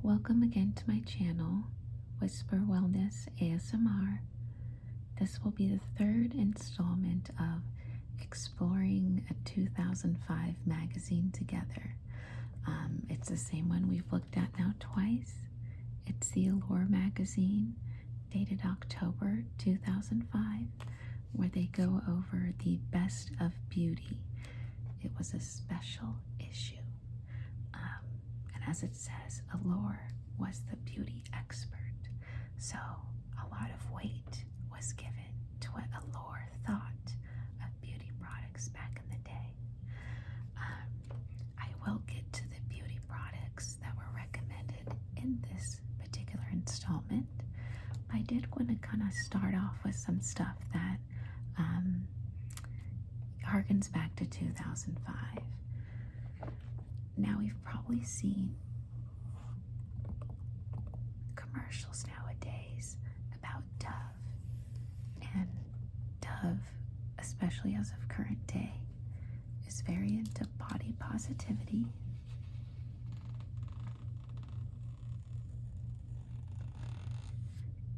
Welcome again to my channel, Whisper Wellness ASMR. This will be the third installment of exploring a 2005 magazine together. It's the same one we've looked at now twice. It's the Allure magazine, dated October 2005, where they go over the best of beauty. It was a special issue. And as it says, Allure was the beauty expert. So a lot of weight was given to what Allure thought of beauty products back in the day. I will get to the beauty products that were recommended in this particular installment. I did want to kind of start off with some stuff that harkens back to 2005. Now, we've probably seen commercials nowadays about Dove, and Dove, especially as of current day, is very into body positivity.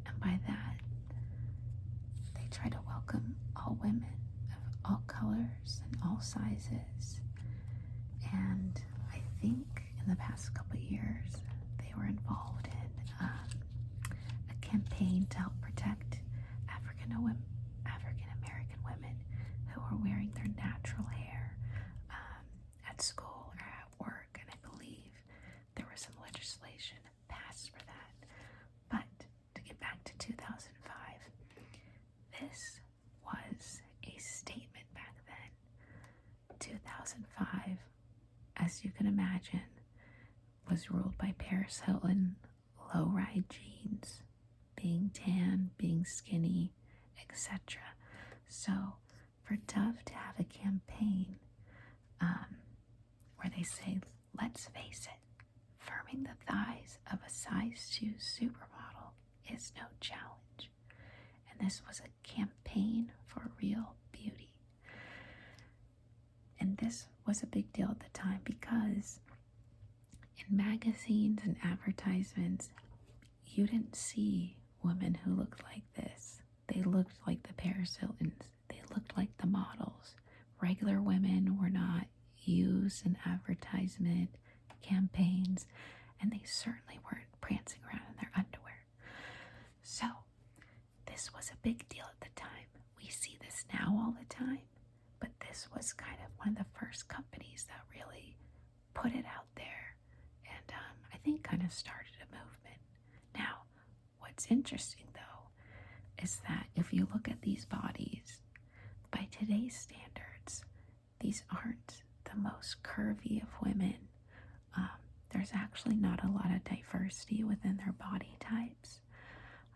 And by that, they try to welcome all women of all colors and all sizes. And I think in the past couple of years, they were involved in a campaign to help protect African American women who are wearing their natural hair at school or at work. And I believe there was some legislation passed for that. But to get back to 2005, this was a statement back then. 2005, as you can imagine, was ruled by Paris Hilton, low-ride jeans, being tan, being skinny, etc. So for Dove to have a campaign where they say, let's face it, firming the thighs of a size 2 supermodel is no challenge. And this was a campaign for real beauty. And this was a big deal at the time because in magazines and advertisements, you didn't see women who looked like this. They looked like the Paris Hiltons. They looked like the models. Regular women were not used in advertisement campaigns, and they certainly weren't prancing around in their underwear. So this was a big deal at the time. We see this now all the time, but this was kind of one of the first companies that really put it out there, and I think kind of started a movement. Now, what's interesting though is that if you look at these bodies, by today's standards, these aren't the most curvy of women. There's actually not a lot of diversity within their body types.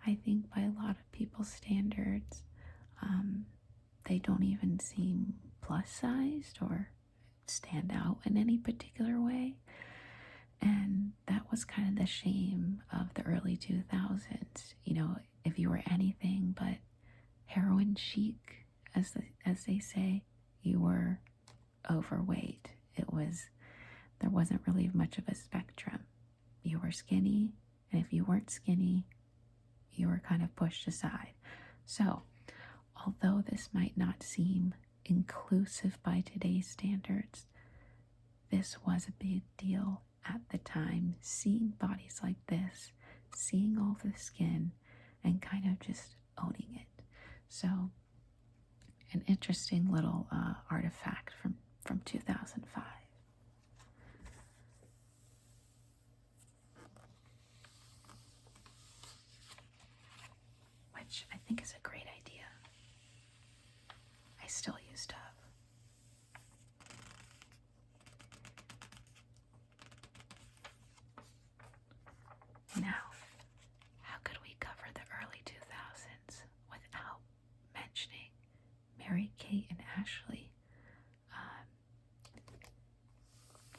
I think by a lot of people's standards, they don't even seem plus sized or stand out in any particular way. And that was kind of the shame of the early 2000s. You know, if you were anything but heroin chic, as they say, you were overweight. There wasn't really much of a spectrum. You were skinny, and if you weren't skinny, you were kind of pushed aside. So, although this might not seem inclusive by today's standards, this was a big deal at the time, seeing bodies like this, seeing all the skin, and kind of just owning it. So, an interesting little artifact from 2005. Which I think is a great idea. I still use Dove. Now, how could we cover the early 2000s without mentioning Mary-Kate and Ashley?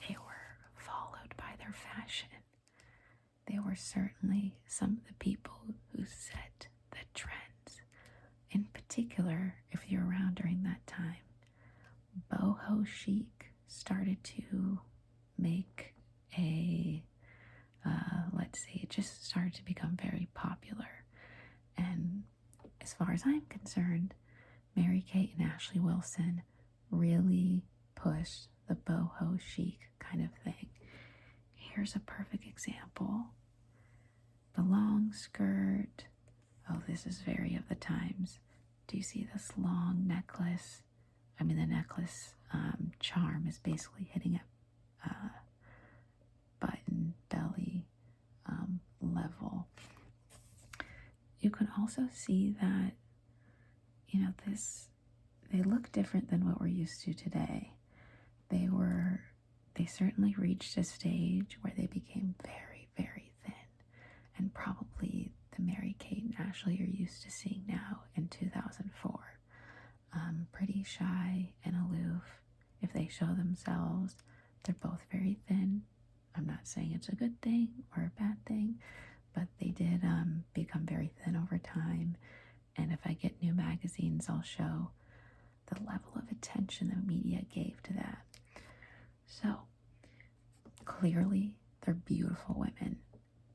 They were followed by their fashion. They were certainly some of the people who set the trends. In particular, if you're around during that time, boho chic started to make a started to become very popular. And as far as I'm concerned, Mary-Kate and Ashley Wilson really pushed the boho chic kind of thing. Here's a perfect example. The long skirt. Oh, this is very of the times. Do you see this long necklace? I mean, the necklace charm is basically hitting at button belly level. You can also see that, you know, they look different than what we're used to today. They certainly reached a stage where they became very, very thin, and probably the Mary-Kate and Ashley are used to seeing now in 2004. Pretty shy and aloof. If they show themselves, they're both very thin. I'm not saying it's a good thing or a bad thing, but they did become very thin over time. And if I get new magazines, I'll show the level of attention the media gave to that. So clearly, they're beautiful women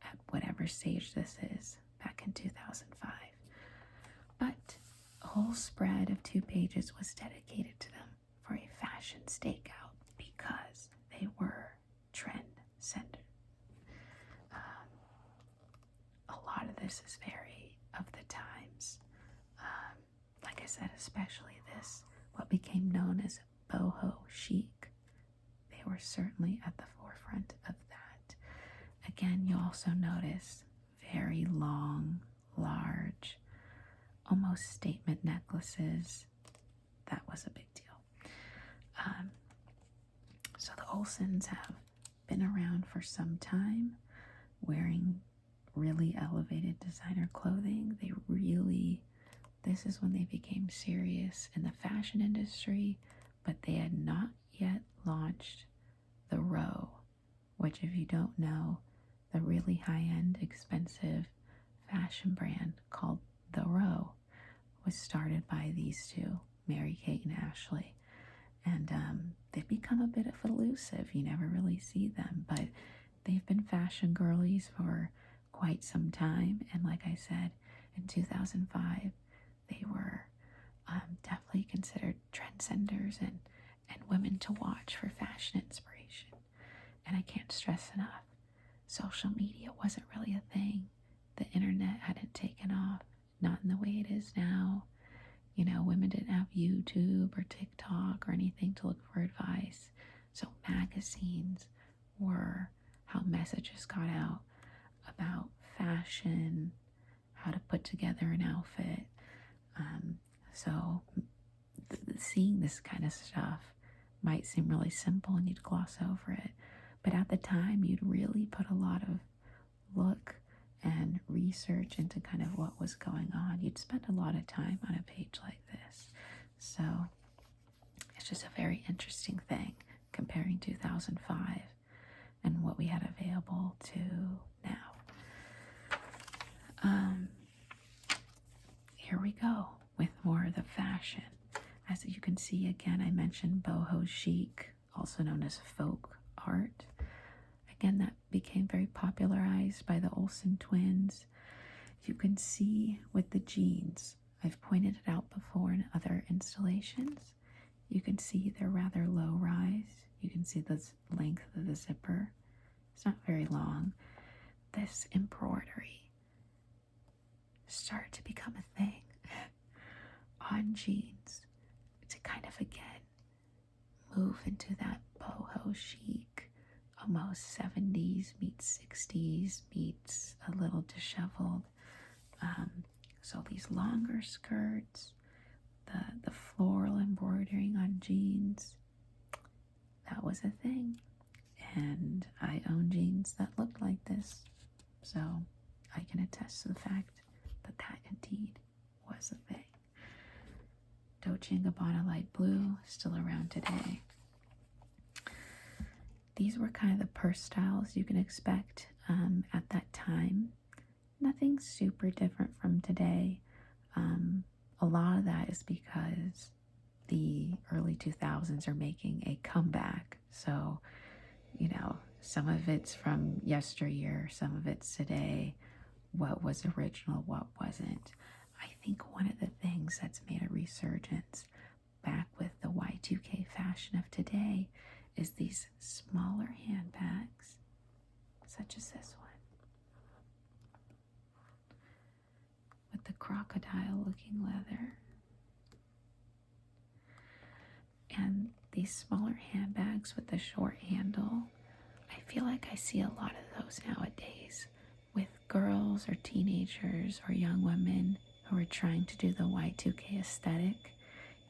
at whatever stage this is back in 2005. But a whole spread of 2 pages was dedicated to them for a fashion stakeout because they were trend-centered. A lot of this is very of the times. Like I said, especially this, what became known as boho chic. They were certainly at the forefront of that. Again, you also notice very long, large, almost statement necklaces. That was a big deal. So the Olsens have been around for some time, wearing really elevated designer clothing. This is when they became serious in the fashion industry, but they had not yet launched the Row, which, if you don't know, the really high-end, expensive fashion brand called The Row was started by these two, Mary-Kate and Ashley. And they've become a bit of elusive. You never really see them, but they've been fashion girlies for quite some time. And like I said, in 2005, they were definitely considered trendsetters and women to watch for fashion inspiration. And I can't stress enough, social media wasn't really a thing. The internet hadn't taken off, not in the way it is now. You know, women didn't have YouTube or TikTok or anything to look for advice. So magazines were how messages got out about fashion, how to put together an outfit. So seeing this kind of stuff might seem really simple and you'd gloss over it. But at the time, you'd really put a lot of look and research into kind of what was going on. You'd spend a lot of time on a page like this. So it's just a very interesting thing comparing 2005 and what we had available to now. Here we go with more of the fashion. As you can see, again, I mentioned boho chic, also known as folk art. Again, that became very popularized by the Olsen twins. You can see with the jeans, I've pointed it out before in other installations. You can see they're rather low rise. You can see the length of the zipper. It's not very long. This embroidery started to become a thing on jeans to kind of, again, move into that boho chic, almost 70s meets 60s meets a little disheveled. So these longer skirts, the floral embroidering on jeans, that was a thing. And I own jeans that looked like this, so I can attest to the fact that that indeed was a thing. Dolce & Gabbana light blue, still around today. These were kind of the purse styles you can expect at that time. Nothing super different from today. A lot of that is because the early 2000s are making a comeback. So, you know, some of it's from yesteryear, some of it's today. what was original, what wasn't. I think one of the things that's made a resurgence back with the Y2K fashion of today is these smaller handbags, such as this one, with the crocodile looking leather. And these smaller handbags with the short handle, I feel like I see a lot of those nowadays with girls or teenagers or young women who are trying to do the Y2K aesthetic.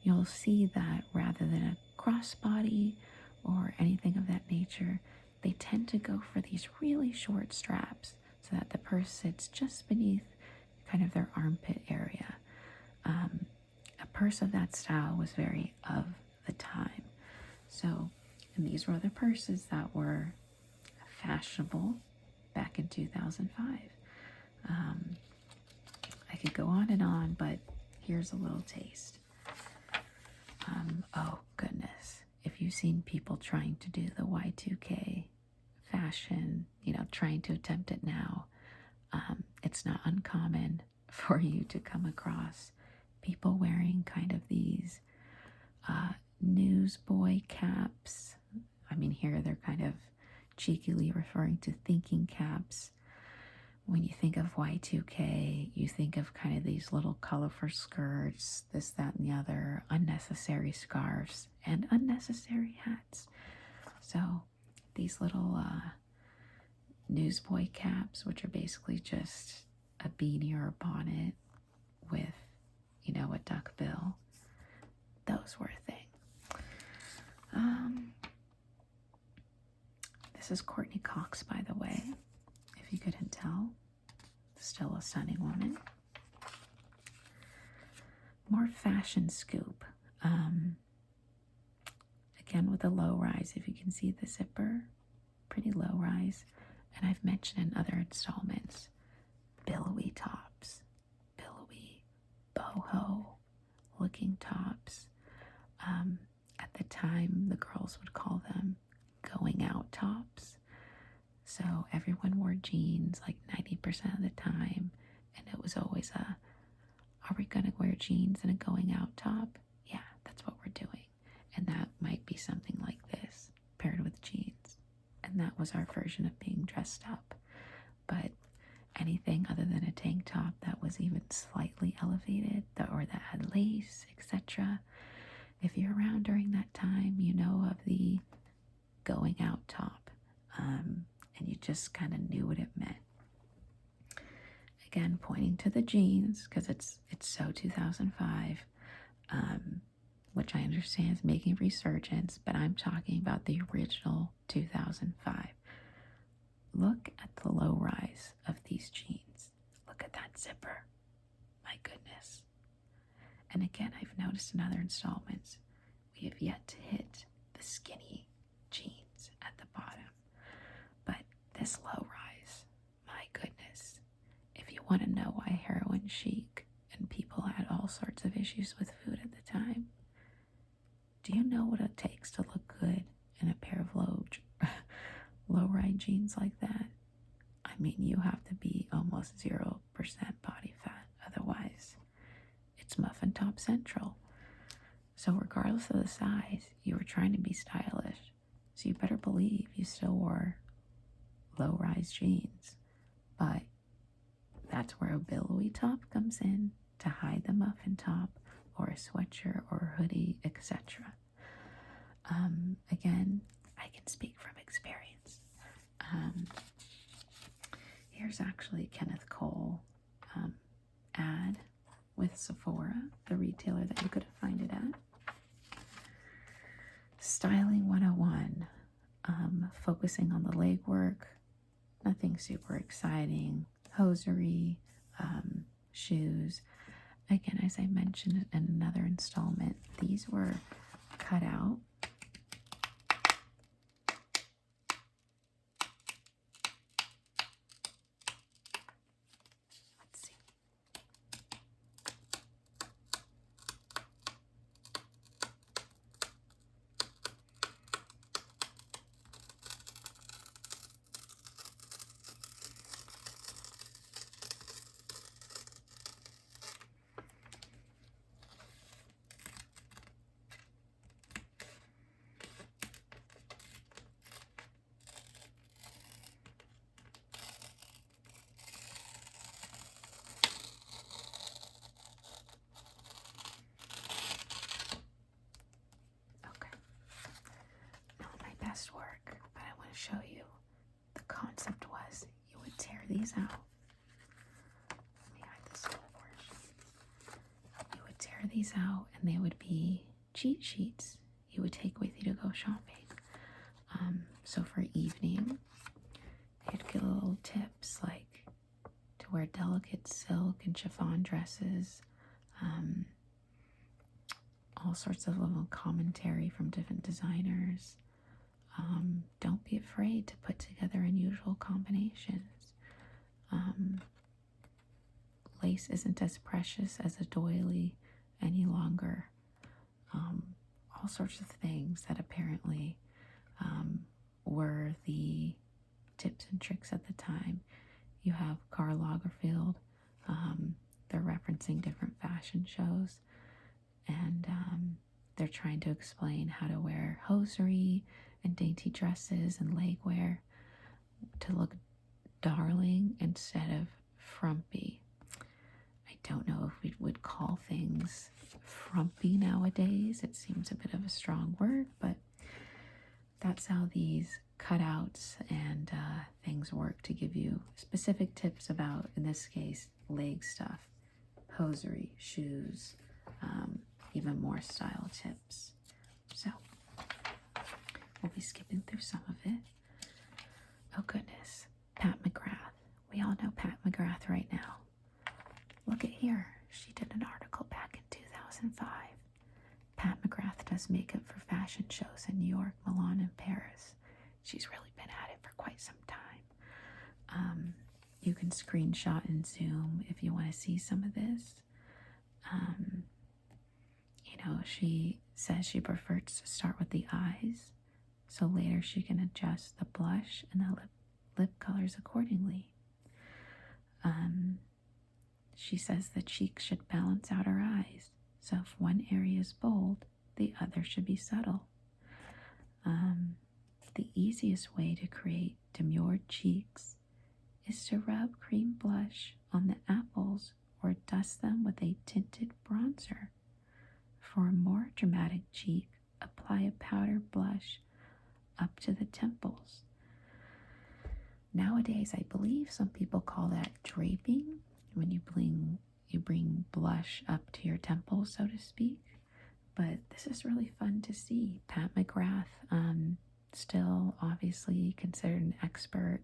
You'll see that rather than a crossbody or anything of that nature, they tend to go for these really short straps so that the purse sits just beneath kind of their armpit area. A purse of that style was very of the time. So, and these were the purses that were fashionable back in 2005. I could go on, but here's a little taste. Oh goodness, if you've seen people trying to do the Y2K fashion, trying to attempt it now, it's not uncommon for you to come across people wearing kind of these newsboy caps. I mean, here they're kind of cheekily referring to thinking caps. When you think of Y2K, you think of kind of these little colorful skirts, this, that, and the other, unnecessary scarves, and unnecessary hats. So these little newsboy caps, which are basically just a beanie or a bonnet with, a duck bill, those were a thing. This is Courtney Cox, by the way, if you couldn't tell. Still a stunning woman. More fashion scoop. Again with a low rise, if you can see the zipper, pretty low rise. And I've mentioned in other installments, billowy tops, billowy, boho looking tops. At the time, the girls would call them going out tops. So everyone wore jeans like 90% of the time, and it was always are we gonna wear jeans and a going out top? Yeah, that's what we're doing. And that might be something like this, paired with jeans. And that was our version of being dressed up. But anything other than a tank top that was even slightly elevated, or that had lace, etc., if you're around during that time, you know of the going out top. And you just kind of knew what it meant. Again, pointing to the jeans, because it's so 2005, which I understand is making resurgence, but I'm talking about the original 2005. Look at the low rise of these jeans. Look at that zipper. My goodness. And again, I've noticed in other installments, we have yet to hit the skinny jeans at the bottom. But this low rise, my goodness. If you want to know why heroin chic and people had all sorts of issues with food at the time, do you know what it takes to look good in a pair of low-rise jeans like that? I mean, you have to be almost 0% body fat. Otherwise, it's muffin top central. So regardless of the size, you were trying to be stylish. So you better believe you still wore low-rise jeans. But that's where a billowy top comes in to hide the muffin top, or a sweatshirt or a hoodie, etc. Again, I can speak from experience. Here's actually Kenneth Cole ad with Sephora, the retailer that you could find it at. Styling 101, focusing on the legwork, nothing super exciting, hosiery, shoes. Again, as I mentioned in another installment, these were cut out. Let's see. to show you. The concept was you would tear these out. Let me hide this little portion. You would tear these out, and they would be cheat sheets you would take with you to go shopping. So for evening, you'd get little tips like to wear delicate silk and chiffon dresses, all sorts of little commentary from different designers. Don't be afraid to put together unusual combinations. Lace isn't as precious as a doily any longer. All sorts of things that apparently were the tips and tricks at the time. You have Karl Lagerfeld. They're referencing different fashion shows, and they're trying to explain how to wear hosiery and dainty dresses and legwear to look darling instead of frumpy. I don't know if we would call things frumpy nowadays. It seems a bit of a strong word, but that's how these cutouts and things work to give you specific tips about, in this case, leg stuff, hosiery, shoes, even more style tips. So we'll be skipping through some of it. Oh goodness, Pat McGrath. We all know Pat McGrath right now. Look at here. She did an article back in 2005. Pat McGrath does makeup for fashion shows in New York, Milan, and Paris. She's really been at it for quite some time. You can screenshot and zoom if you want to see some of this. She says she prefers to start with the eyes, so later she can adjust the blush and the lip colors accordingly. She says the cheeks should balance out her eyes, so if one area is bold, the other should be subtle. The easiest way to create demurred cheeks is to rub cream blush on the apples or dust them with a tinted bronzer. For a more dramatic cheek, apply a powder blush up to the temples. Nowadays, I believe some people call that draping, when you bring blush up to your temples, so to speak. But this is really fun to see. Pat McGrath, still obviously considered an expert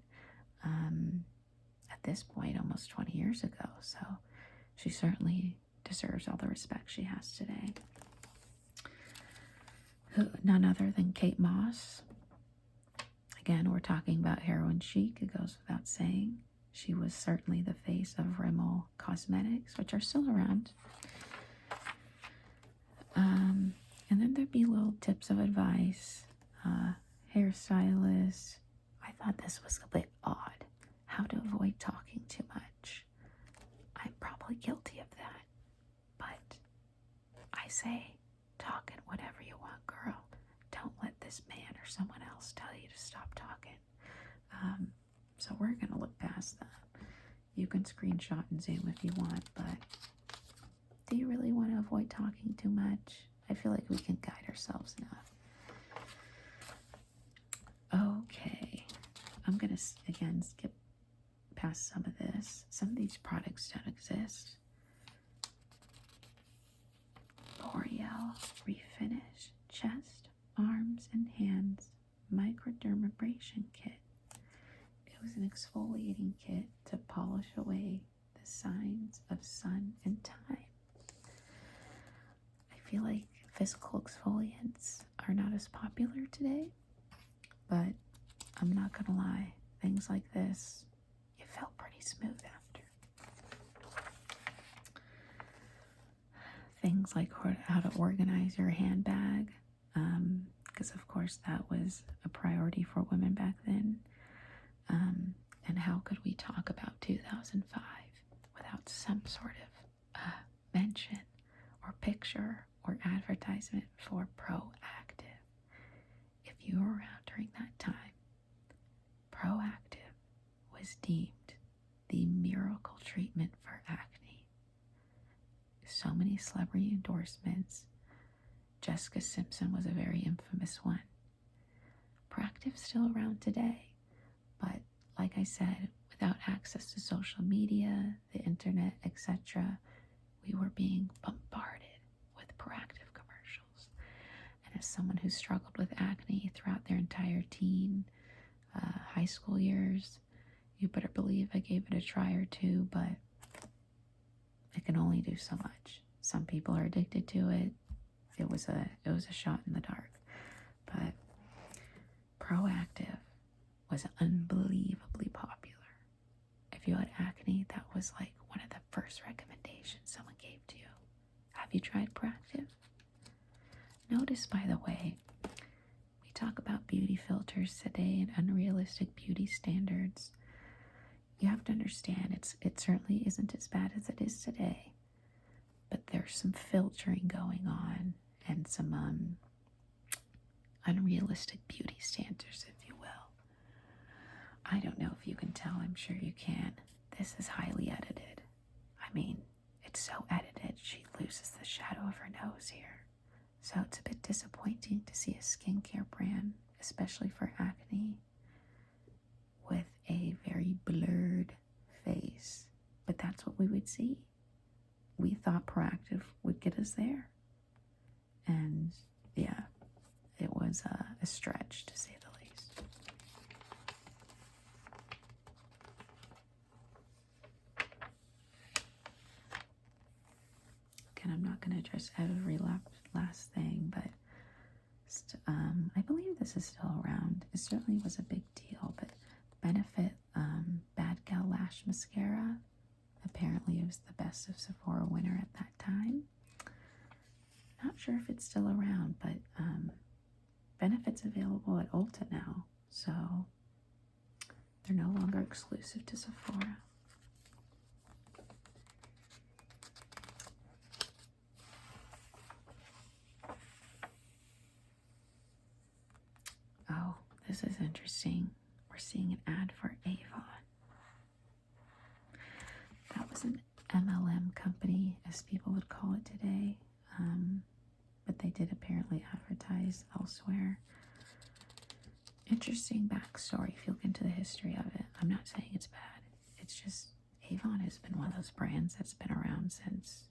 at this point, almost 20 years ago. So she certainly deserves all the respect she has today. None other than Kate Moss. Again, we're talking about heroin chic. It goes without saying. She was certainly the face of Rimmel Cosmetics, which are still around. And then there'd be little tips of advice. Hairstylist. I thought this was a bit odd. How to avoid talking too much. I'm probably guilty of that. But I say, talk in whatever you want, girl. Don't let this man or someone else tell you to stop talking. So we're going to look past that. You can screenshot and zoom if you want, but do you really want to avoid talking too much? I feel like we can guide ourselves enough. Okay. I'm going to, again, skip past some of this. Some of these products don't exist. L'Oreal Refinish Chest, Arms, and Hands Microdermabrasion Kit. It was an exfoliating kit to polish away the signs of sun and time. I feel like physical exfoliants are not as popular today, but I'm not gonna lie, things like this, you felt pretty smooth after. Things like how to organize your handbag, because of course that was a priority for women back then. And how could we talk about 2005 without some sort of mention or picture or advertisement for Proactive? If you were around during that time, Proactive was deemed the miracle treatment for acne. So many celebrity endorsements. Jessica Simpson was a very infamous one. Proactive's still around today, but like I said, without access to social media, the internet, etc., we were being bombarded with Proactive commercials. And as someone who struggled with acne throughout their entire high school years, you better believe I gave it a try or two, but it can only do so much. Some people are addicted to it. It was a shot in the dark. But Proactive was unbelievably popular. If you had acne, that was like one of the first recommendations someone gave to you. Have you tried Proactive? Notice, by the way, we talk about beauty filters today and unrealistic beauty standards. You have to understand it certainly isn't as bad as it is today, but there's some filtering going on and some unrealistic beauty standards, if you will. I don't know if you can tell, I'm sure you can. This is highly edited. I mean, it's so edited, she loses the shadow of her nose here. So it's a bit disappointing to see a skincare brand, especially for acne, with a very blurred face. But that's what we would see. We thought Proactive would get us there. And yeah, it was a stretch, to say the least. Again, I'm not going to address every last thing, but I believe this is still around. It certainly was a big deal, but Benefit Bad Gal Lash Mascara, apparently it was the Best of Sephora winner at that time. Not sure if it's still around, but Benefit's available at Ulta now, so they're no longer exclusive to Sephora. Oh, this is interesting. We're seeing an ad for Avon. That was an MLM company, as people would call it today, but they did apparently advertise elsewhere. Interesting backstory if you look into the history of it. I'm not saying it's bad. It's just Avon has been one of those brands that's been around since,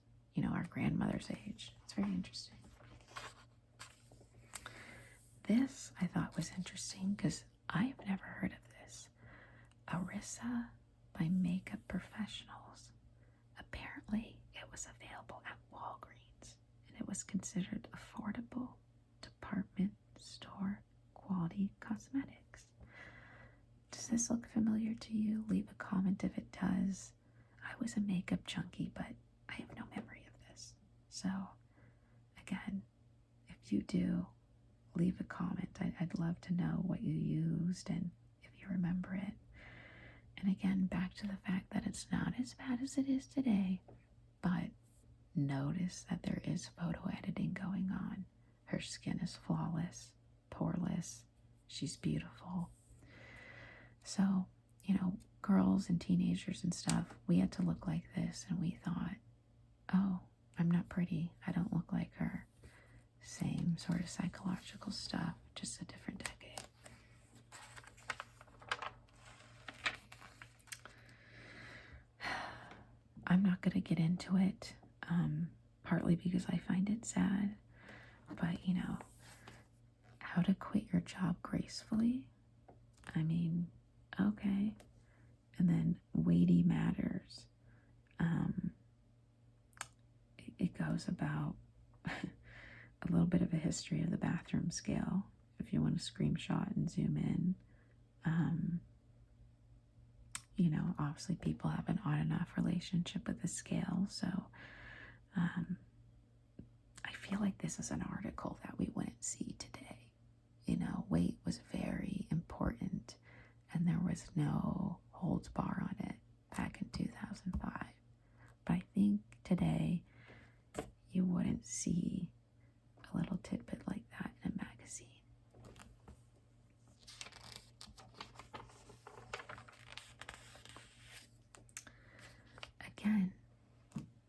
our grandmother's age. It's very interesting. This I thought was interesting because I've never heard of this. Arissa by Makeup Professionals. Apparently, it was available at Walgreens, and it was considered affordable department store quality cosmetics. Does this look familiar to you? Leave a comment if it does. I was a makeup junkie, but I have no memory of this. So, again, if you do, leave a comment. I'd love to know what you used and if you remember it. And again, back to the fact that it's not as bad as it is today, but notice that there is photo editing going on. Her skin is flawless, poreless, she's beautiful. So, girls and teenagers and stuff, we had to look like this, and we thought, oh, I'm not pretty, I don't look like her. Same sort of psychological stuff, just a different decade. I'm not going to get into it, partly because I find it sad, but how to quit your job gracefully? I mean, okay. And then weighty matters. It goes about a little bit of a history of the bathroom scale, if you want to screenshot and zoom in. Obviously people have an on and off relationship with the scale, so I feel like this is an article that we wouldn't see today. Weight was very important, and there was no holds bar on it back in 2005. But I think today you wouldn't see a little tidbit like that in a magazine. Again,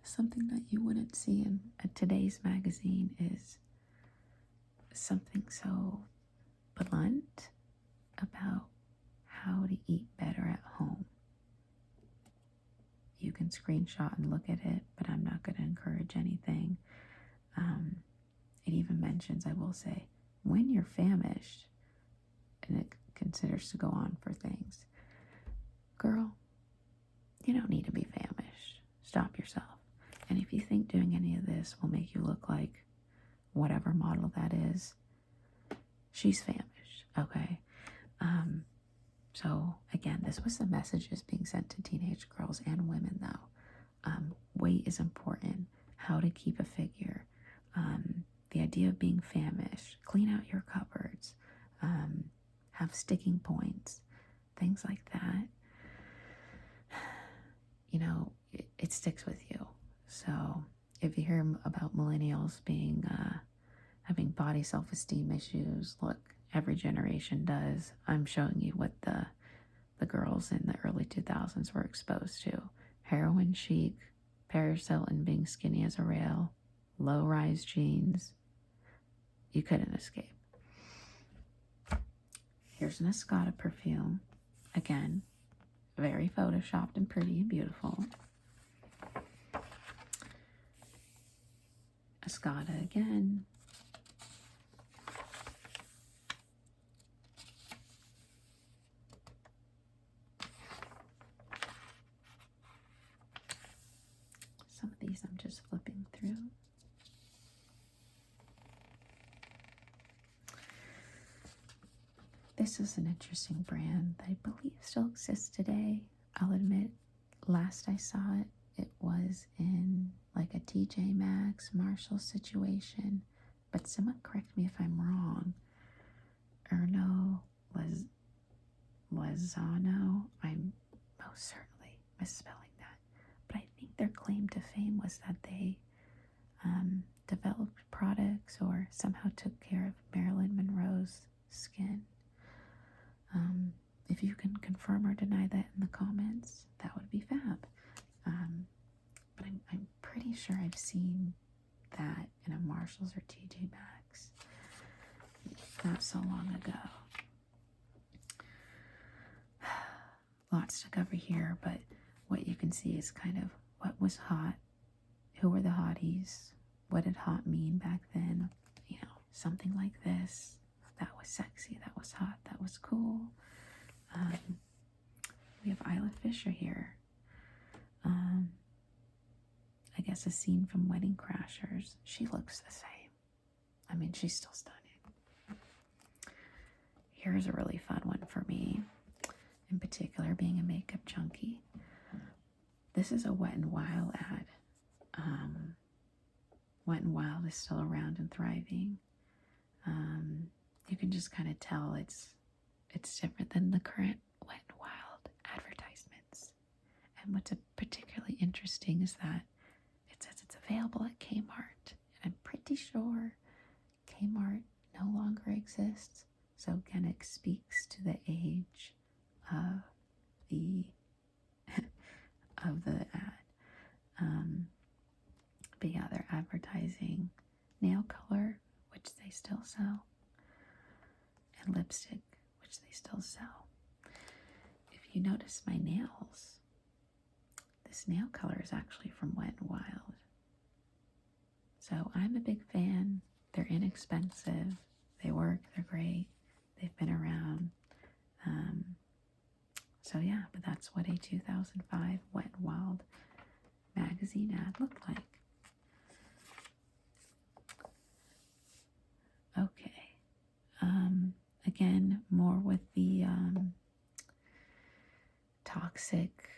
something that you wouldn't see in today's magazine is something so blunt about how to eat better at home. You can screenshot and look at it, but I'm not going to encourage anything. It even mentions, I will say, when you're famished, and it considers to go on for things. Girl, you don't need to be famished. Stop yourself. And if you think doing any of this will make you look like whatever model that is, she's famished, okay? So again, this was the messages being sent to teenage girls and women, though. Weight is important. How to keep a figure. The idea of being famished. Clean out your cupboards. Have sticking points. Things like that. You know, it sticks with you. So if you hear about millennials being having body self-esteem issues, look, every generation does. I'm showing you what the girls in the early 2000s were exposed to. Heroin chic, Paris Hilton being skinny as a rail, low-rise jeans. You couldn't escape. Here's an Escada perfume. Again, very photoshopped and pretty and beautiful. Escada again. Some of these I'm just flipping through. This is an interesting brand that I believe still exists today. I'll admit, last I saw it, it was in like a TJ Maxx, Marshall situation. But someone correct me if I'm wrong. Erno Lozano. I'm most certainly misspelling that. But I think their claim to fame was that they developed products or somehow took care of Marilyn Monroe's skin. If you can confirm or deny that in the comments, that would be fab. But I'm pretty sure I've seen that in a Marshalls or TJ Maxx not so long ago. Lots to cover here, but what you can see is kind of what was hot, who were the hotties, what did hot mean back then, you know, something like this. That was sexy, that was hot, that was cool. We have Isla Fisher here. I guess a scene from Wedding Crashers. She looks the same. I mean, she's still stunning. Here's a really fun one for me, in particular being a makeup junkie. This is a Wet n Wild ad. Wet n Wild is still around and thriving. You can just kind of tell it's different than the current Wet n Wild advertisements. And what's particularly interesting is that it says it's available at Kmart. And I'm pretty sure Kmart no longer exists. So again, it speaks to the age of the ad. But yeah, they're advertising nail color, which they still sell, and lipstick, which they still sell. If you notice my nails, this nail color is actually from Wet n Wild. So I'm a big fan. They're inexpensive. They work. They're great. They've been around. So yeah, but that's what a 2005 Wet n Wild magazine ad looked like. Okay. Again, more with the toxic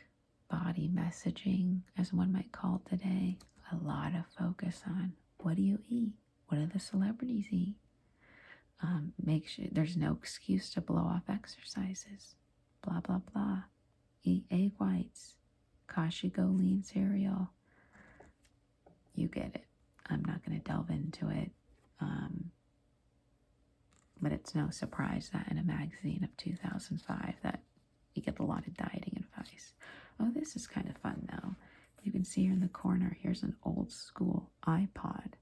body messaging, as one might call it today. A lot of focus on what do you eat? What do the celebrities eat? Make sure there's no excuse to blow off exercises. Blah, blah, blah. Eat egg whites. Kashigo lean cereal. You get it. I'm not going to delve into it. But it's no surprise that in a magazine of 2005 that you get a lot of dieting advice. Oh, this is kind of fun though. You can see here in the corner, here's an old school iPod.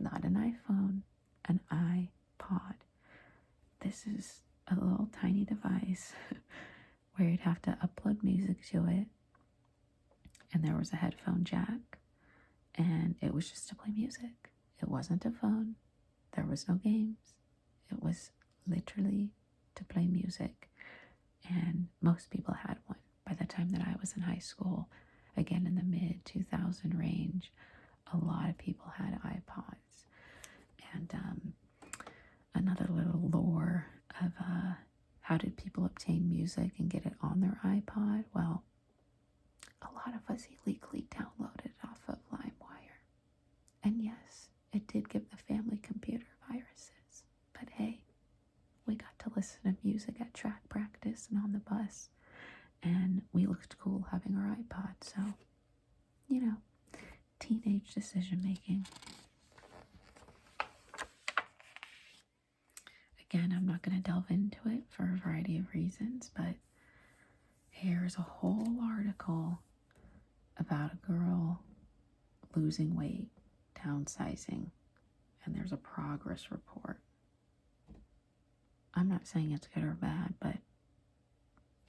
Not an iPhone, an iPod. This is a little tiny device device where you'd have to upload music to it, and there was a headphone jack, and it was just to play music. It wasn't a phone. There was no games. It was literally to play music. And most people had one. By the time that I was in high school, again in the mid 2000 range, a lot of people had iPods. And another little lore of how did people obtain music and get it on their iPod? Well, a lot of us illegally downloaded it off of LimeWire. And yes, it did give the family computer viruses. But hey, we got to listen to music at track practice and on the bus. And we looked cool having our iPod. So, you know, teenage decision making. Again, I'm not going to delve into it for a variety of reasons, but here's a whole article about a girl losing weight, downsizing, and there's a progress report. I'm not saying it's good or bad, but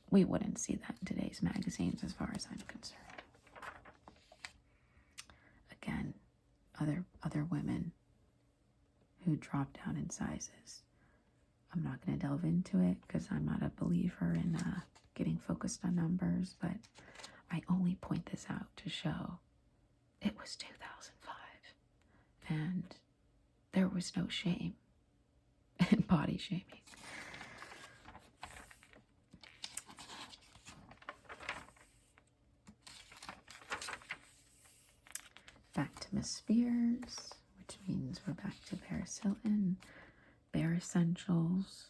we wouldn't see that in today's magazines as far as I'm concerned. Again, other women who drop down in sizes. I'm not going to delve into it because I'm not a believer in getting focused on numbers, but I only point this out to show it was 2005 and there was no shame in body shaming. Back to Miss Spears, which means we're back to Paris Hilton. Bare Essentials,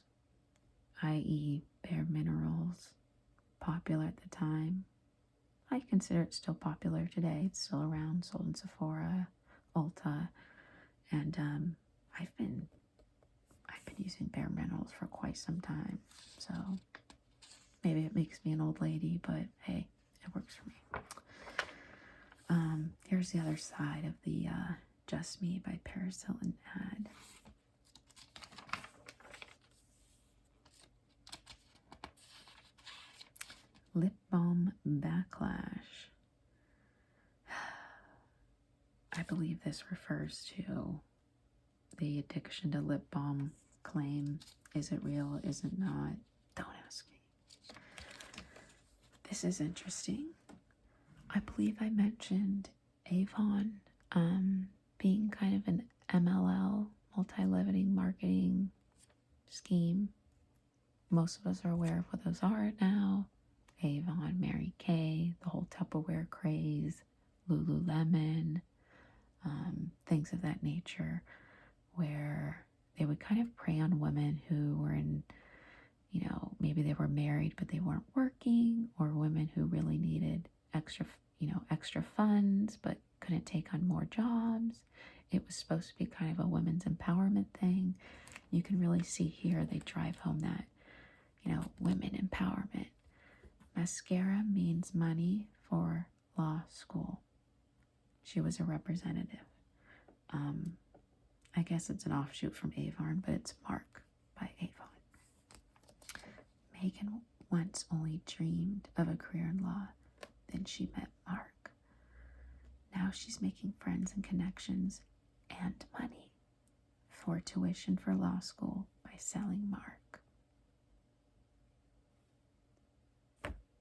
i.e. bare minerals, popular at the time. I consider it still popular today. It's still around, sold in Sephora, Ulta, and I've been using bare minerals for quite some time. So maybe it makes me an old lady, but hey, it works for me. Here's the other side of the Just Me by Paris Hilton ad. Lip balm backlash. I believe this refers to the addiction to lip balm claim. Is it real? Is it not? Don't ask me. This is interesting. I believe I mentioned Avon being kind of an MLL, multi-level marketing scheme. Most of us are aware of what those are now. Avon, Mary Kay, the whole Tupperware craze, Lululemon, things of that nature, where they would kind of prey on women who were in, maybe they were married but they weren't working, or women who really needed extra funds but couldn't take on more jobs. It was supposed to be kind of a women's empowerment thing. You can really see here they drive home that, women empowerment. Mascara means money for law school. She was a representative. I guess it's an offshoot from Avon, but it's Mark by Avon. Megan once only dreamed of a career in law. Then she met Mark. Now she's making friends and connections and money for tuition for law school by selling Mark.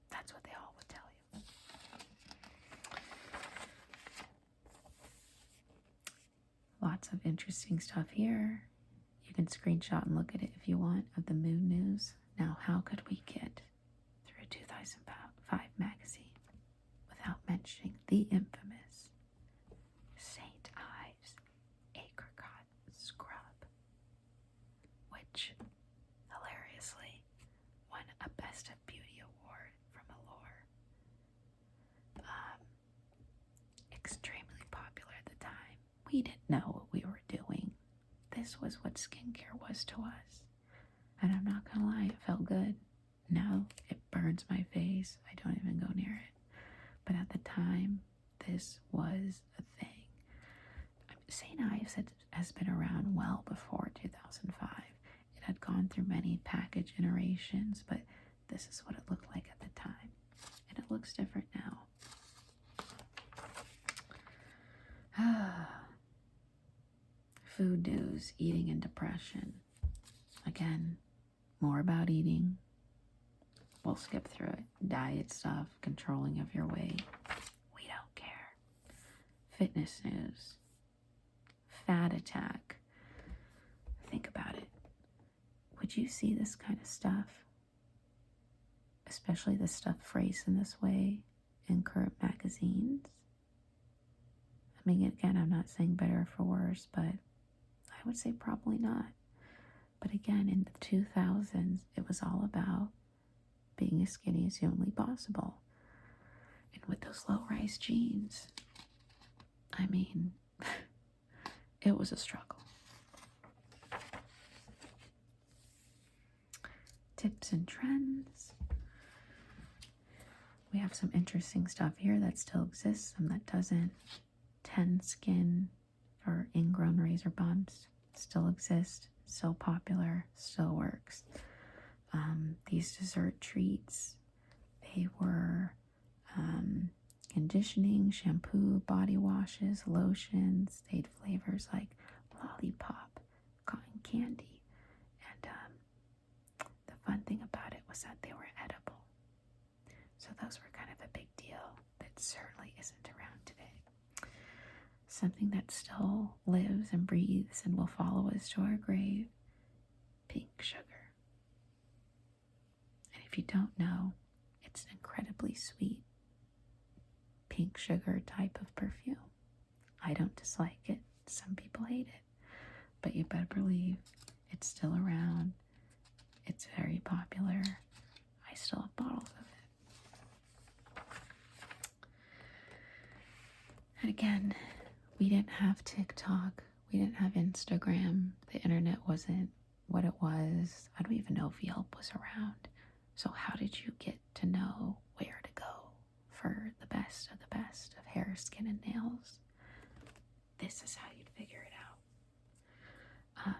That's what they all would tell you. Lots of interesting stuff here. You can screenshot and look at it if you want, of the moon news. Now, how could we get through a 2005 magazine without mentioning the infamous St. Ives Apricot Scrub, which hilariously won a Best of Beauty award from Allure. Extremely popular at the time. We didn't know what we were doing. This was what skincare was to us. And I'm not gonna lie, it felt good. Now it burns my face. I don't even go near it. But at the time, this was a thing. St. Ives has been around well before 2005. It had gone through many package iterations, but this is what it looked like at the time. And it looks different now. Food news, eating and depression. Again, more about eating. We'll skip through it. Diet stuff, controlling of your weight. We don't care. Fitness news. Fat attack. Think about it. Would you see this kind of stuff, especially the stuff phrased in this way, in current magazines? I mean, again, I'm not saying better or for worse, but I would say probably not. But again, in the 2000s, it was all about being as skinny as humanly possible. And with those low-rise jeans, I mean, it was a struggle. Tips and trends. We have some interesting stuff here that still exists, some that doesn't. 10 skin or ingrown razor bumps still exist, still popular, still works. These dessert treats, they were conditioning, shampoo, body washes, lotions. They had flavors like lollipop, cotton candy, and the fun thing about it was that they were edible. So those were kind of a big deal that certainly isn't around today. Something that still lives and breathes and will follow us to our grave, pink sugar. And if you don't know, it's an incredibly sweet pink sugar type of perfume. I don't dislike it. Some people hate it. But you better believe it's still around. It's very popular. I still have bottles of it. And again, we didn't have TikTok. We didn't have Instagram. The internet wasn't what it was. I don't even know if Yelp was around. So how did you get to know where to go for the best of hair, skin, and nails? This is how you'd figure it out.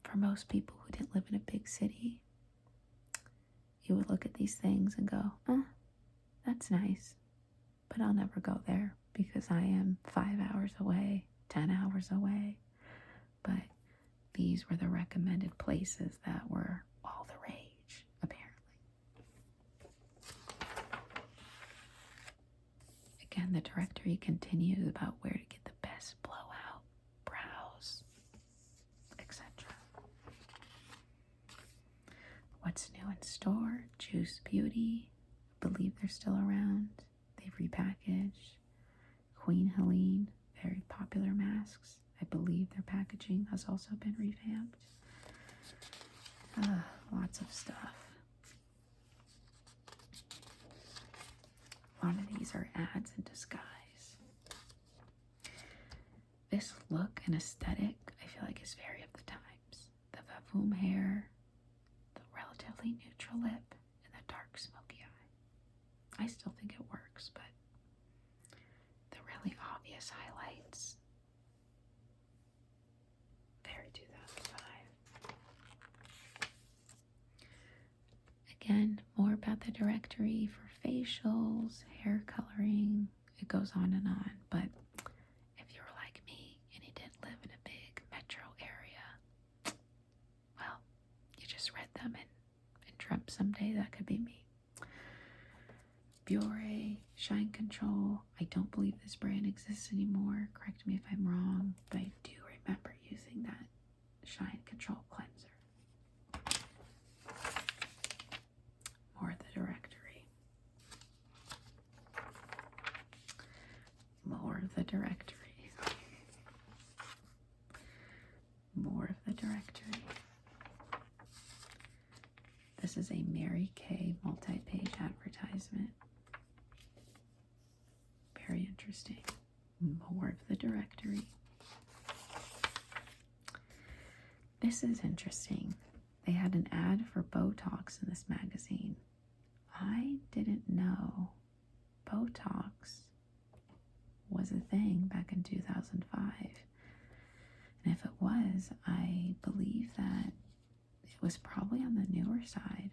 For most people who didn't live in a big city, you would look at these things and go, that's nice, but I'll never go there because I am 5 hours away, 10 hours away. But these were the recommended places that were all the rage, apparently. Again, the directory continues about where to get the best blowout brows, etc. What's new in store? Juice Beauty. I believe they're still around. They've repackaged. Queen Helene, very popular masks. I believe their packaging has also been revamped. Lots of stuff. A lot of these are ads in disguise. This look and aesthetic, I feel like, is very of the times. The Vavoom hair, the relatively neutral lip, and the dark smoky eye. I still think it works, but the really obvious highlights, very 2005. Again, more about the directory for facials, hair coloring. It goes on and on, but if you were like me and you didn't live in a big metro area, well, you just read them and dreamt someday that could be me. Biore, Shine Control. I don't believe this brand exists anymore. Correct me if I'm wrong, but I do remember using that Shine Control cleanser. More of the directory. More of the directory. More of the directory. This is a Mary Kay multi-page advertisement. Very interesting. More of the directory. This is interesting. They had an ad for Botox in this magazine. I didn't know Botox was a thing back in 2005. And if it was, I believe that it was probably on the newer side.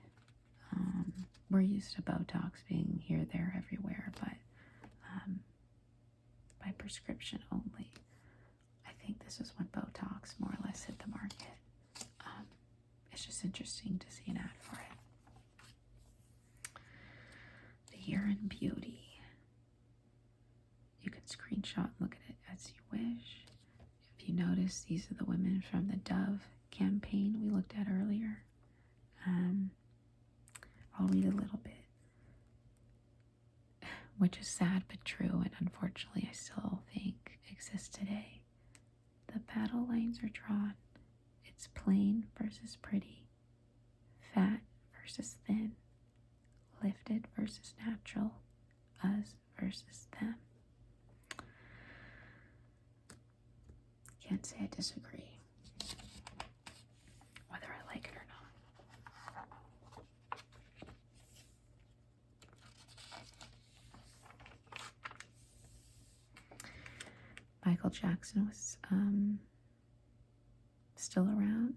we're used to Botox being here, there, everywhere, but by prescription only. I think this is when Botox more or less hit the market. It's just interesting to see an ad for it. The Year in Beauty. You can screenshot and look at it as you wish. If you notice, these are the women from the Dove campaign we looked at earlier. I'll read a little bit, which is sad but true, and unfortunately I still think exists today. The battle lines are drawn. It's plain versus pretty, fat versus thin, lifted versus natural, us versus them. Can't say I disagree, whether I like it or not. Michael Jackson was still around.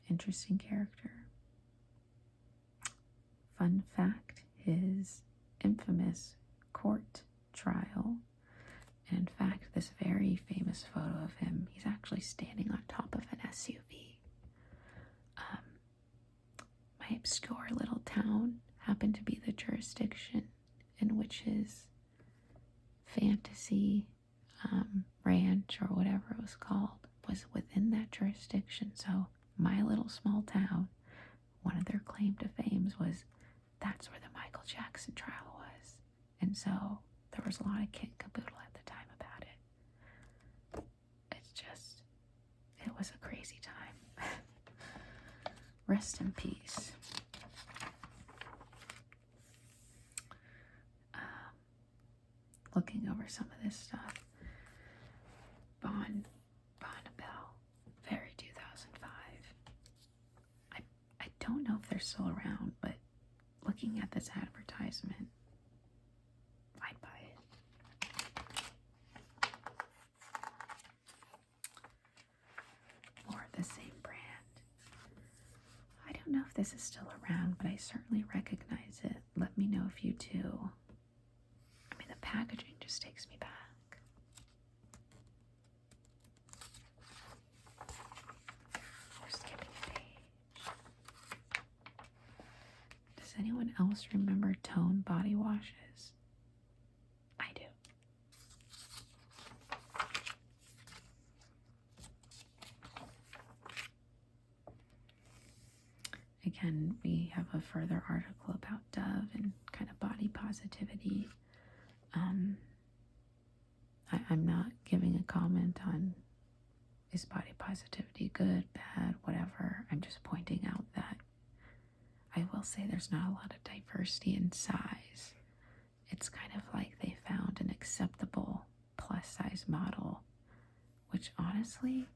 Interesting character. Fun fact, his infamous court trial, and in fact this very famous photo of him, he's actually standing on top of an SUV. My obscure little town happened to be the jurisdiction in which his fantasy ranch, or whatever it was called, was within that jurisdiction. So my little small town, one of their claim to fame was that's where the Michael Jackson trial was. And so there was a lot of kit caboodle at the time about it. It was a crazy time. Rest in peace. Looking over some of this stuff. Bonnabelle, very 2005. I don't know if they're still around, but looking at this advertisement, I'd buy it. More of the same brand. I don't know if this is still around, but I certainly recognize it. Let me know if you do. I mean, the packaging just takes me back. We're skipping a page. Does anyone else remember Tone body washes? I do. Again, we have a further article about Dove and kind of body positivity. I'm not giving a comment on is body positivity good, bad, whatever. I'm just pointing out that I will say there's not a lot of diversity in size. It's kind of like they found an acceptable plus size model, which honestly,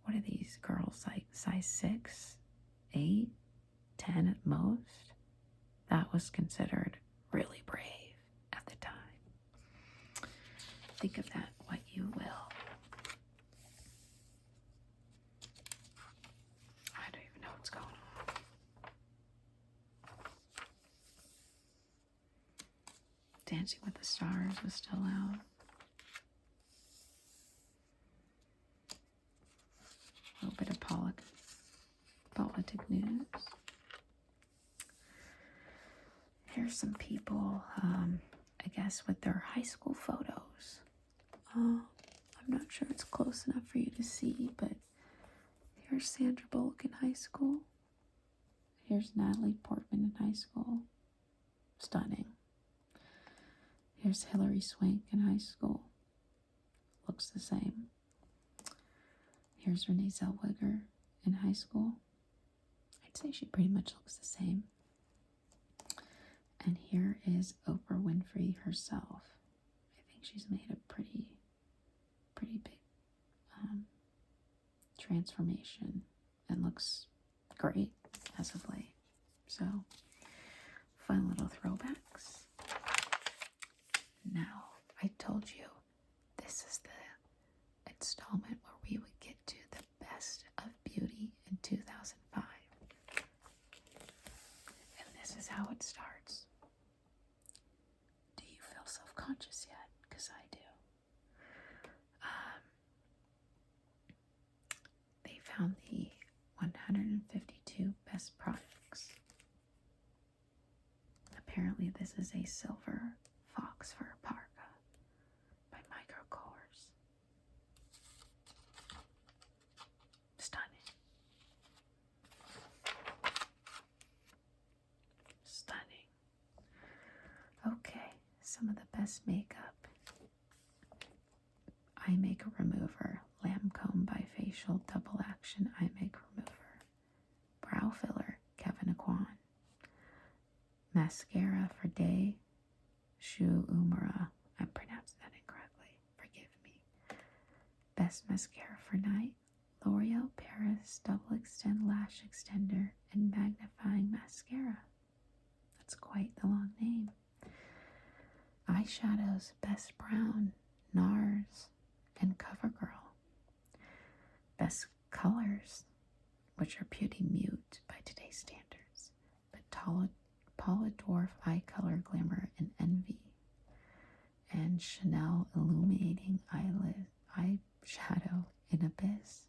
what are these girls, like size 6, 8, 10 at most? That was considered really brave at the time. Think of that what you will. I don't even know what's going on. Dancing with the Stars was still out. A little bit of politic news. Here's some people, I guess, with their high school photos. I'm not sure it's close enough for you to see, but here's Sandra Bullock in high school. Here's Natalie Portman in high school. Stunning. Here's Hilary Swank in high school. Looks the same. Here's Renee Zellweger in high school. I'd say she pretty much looks the same. And here is Oprah Winfrey herself. I think she's made a pretty big transformation and looks great as of late. So, fun little throwbacks. Now, I told you this is the installment where we would get to the best of beauty in 2005. how it starts. Do you feel self-conscious yet? Because I do. They found the 152 best products. Apparently this is a silver fox fur parka by Microcores. Stunning. Stunning. Okay, some of the best makeup. Eye makeup remover, Lancome Bifacial Double Action Eye Makeup Remover. Brow filler, Kevin Aquan. Mascara for Day, Shu Umura. I'm pronouncing that incorrectly. Forgive me. Best mascara for night, L'Oreal Paris Double Extend Lash Extender and Magnifying Mascara. That's quite the long name. Eyeshadows, Best Brown, NARS, and CoverGirl. Best colors, which are Beauty Mute by today's standards, but Paula Dwarf Eye Color Glamour and Envy, and Chanel Illuminating Eyeshadow in Abyss.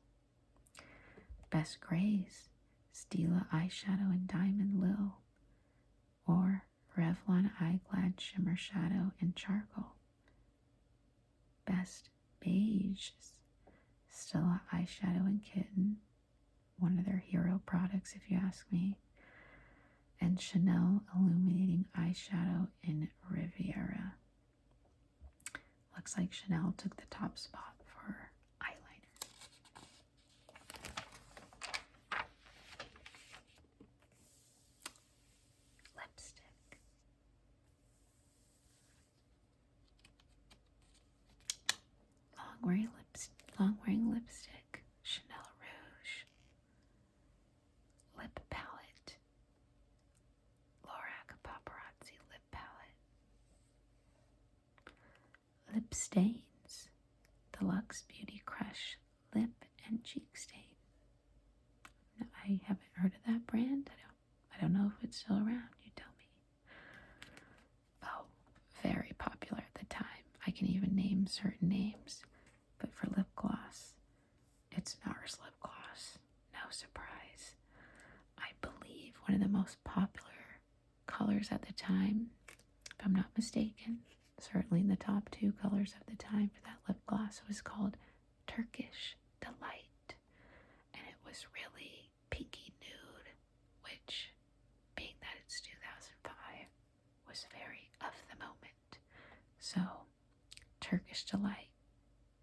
Best grays, Stila Eyeshadow in Diamond Lil, or Revlon Eye Glad Shimmer Shadow in Charcoal. Best beiges, Stila Eyeshadow in Kitten, one of their hero products if you ask me, and Chanel Illuminating Eyeshadow in Riviera. Looks like Chanel took the top spot for eyeliner. Lipstick. Long-wearing lipstick, Chanel Rouge. Lip palette, Lorac Paparazzi lip palette. Lip stains, Deluxe Beauty Crush lip and cheek stain. I haven't heard of that brand. I don't know if it's still around. You tell me. Oh, very popular at the time. I can even name certain names. But for lip gloss, it's NARS lip gloss. No surprise. I believe one of the most popular colors at the time, if I'm not mistaken, certainly in the top 2 colors of the time for that lip gloss, was called Turkish Delight. And it was really pinky nude, which, being that it's 2005, was very of the moment. So, Turkish Delight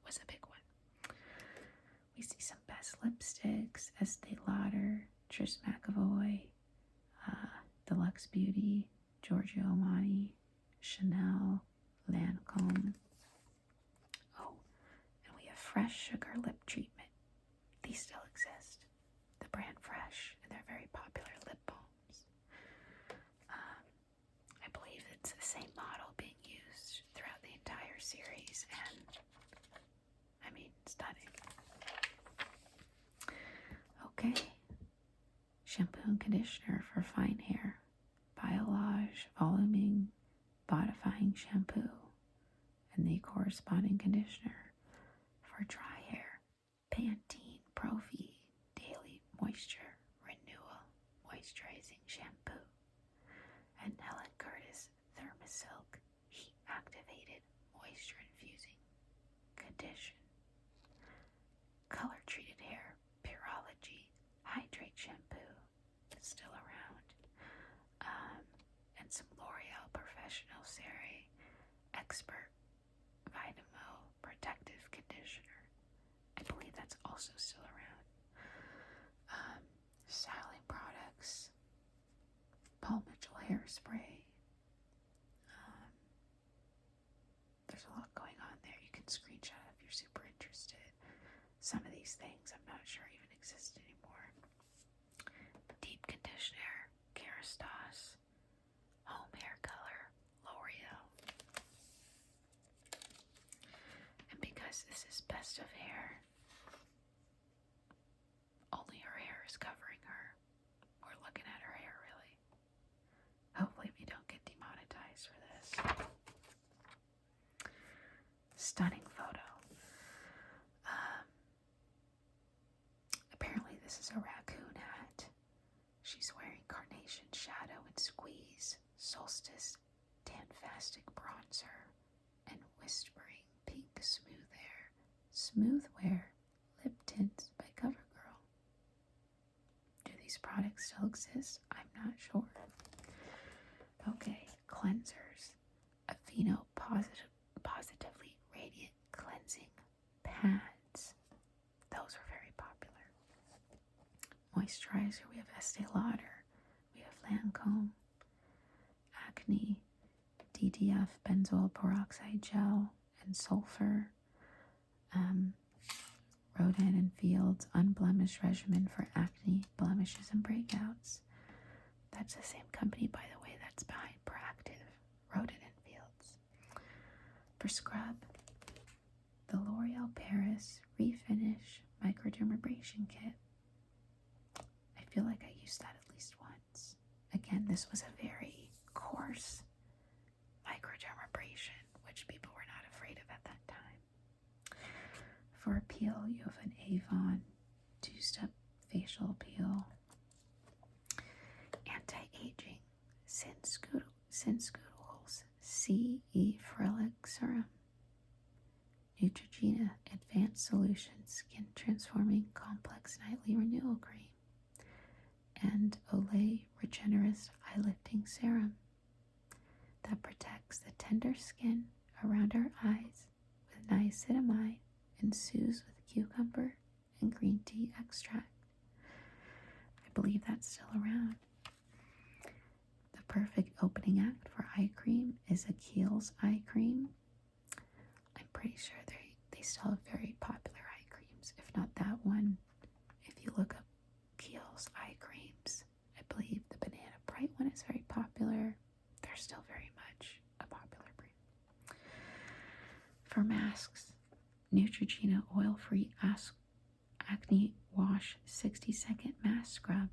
was a big one. We see some best lipsticks, Estee Lauder, Trish McAvoy, Deluxe Beauty, Giorgio Armani, Chanel, Lancome. Oh, and we have Fresh Sugar Lip Treatment. These still exist. The brand Fresh, and they're very popular lip balms. I believe it's the same model being used throughout the entire series, and I mean, stunning. Okay. Shampoo and conditioner for fine hair. Biolage Voluming Bodifying Shampoo and the corresponding conditioner. For dry hair, Pantene Pro-V Daily Moisture Renewal Moisturizing Shampoo and Helen Curtis Thermosilk Heat Activated Moisture Infusing Condition. Color treated hair, Pureology Hydrate Shampoo, still around. And some L'Oreal Professional Series Expert Vitamin Protective Conditioner. I believe that's also still around. Styling products, Paul Mitchell Hairspray. There's a lot going on there. You can screenshot if you're super interested. Some of these things I'm not sure even exist anymore. Deep conditioner, Kerastase. Home hair color, L'Oreal. And because this is best of hair, only her hair is covering her. We're looking at her hair, really. Stunning photo. Apparently this is a raccoon hat. She's wearing Carnation Shadow and Squeeze, Solstice, Tanfastic Bronzer, and Whispering Pink Smooth Hair. Smooth Wear Lip Tints by CoverGirl. Do these products still exist? I'm not sure. Okay, cleansers. Aveeno Positively Radiant Cleansing Pads. Those are very popular. Moisturizer, we have Estee Lauder, we have Lancome, Acne, DDF benzoyl peroxide gel and sulfur, Rodan and Fields unblemished regimen for acne, blemishes, and breakouts. That's the same company, by the way, that's behind Proactive, Rodan and Fields. For scrub, the L'Oreal Paris Refinish Microdermabrasion Kit. I feel like I used that at least once. Again, this was a very coarse microdermabrasion, which people were not afraid of at that time. For a peel, you have an Avon 2-step facial peel. Anti-aging Sinscoodles CE Ferulic Serum. Neutrogena Advanced Solutions Skin Transforming Complex Nightly Renewal Cream. And Olay Regenerist Eye Lifting Serum that protects the tender skin around our eyes with niacinamide and soothes with cucumber and green tea extract. I believe that's still around. The perfect opening act for eye cream is a Kiehl's eye cream. I'm pretty sure they still have very popular eye creams. If not that one, if you look up Kiehl's eye creams, I believe the Banana Bright one is very popular. They're still very much a popular brand. For masks, Neutrogena Oil-Free Acne Wash 60-second Mask Scrub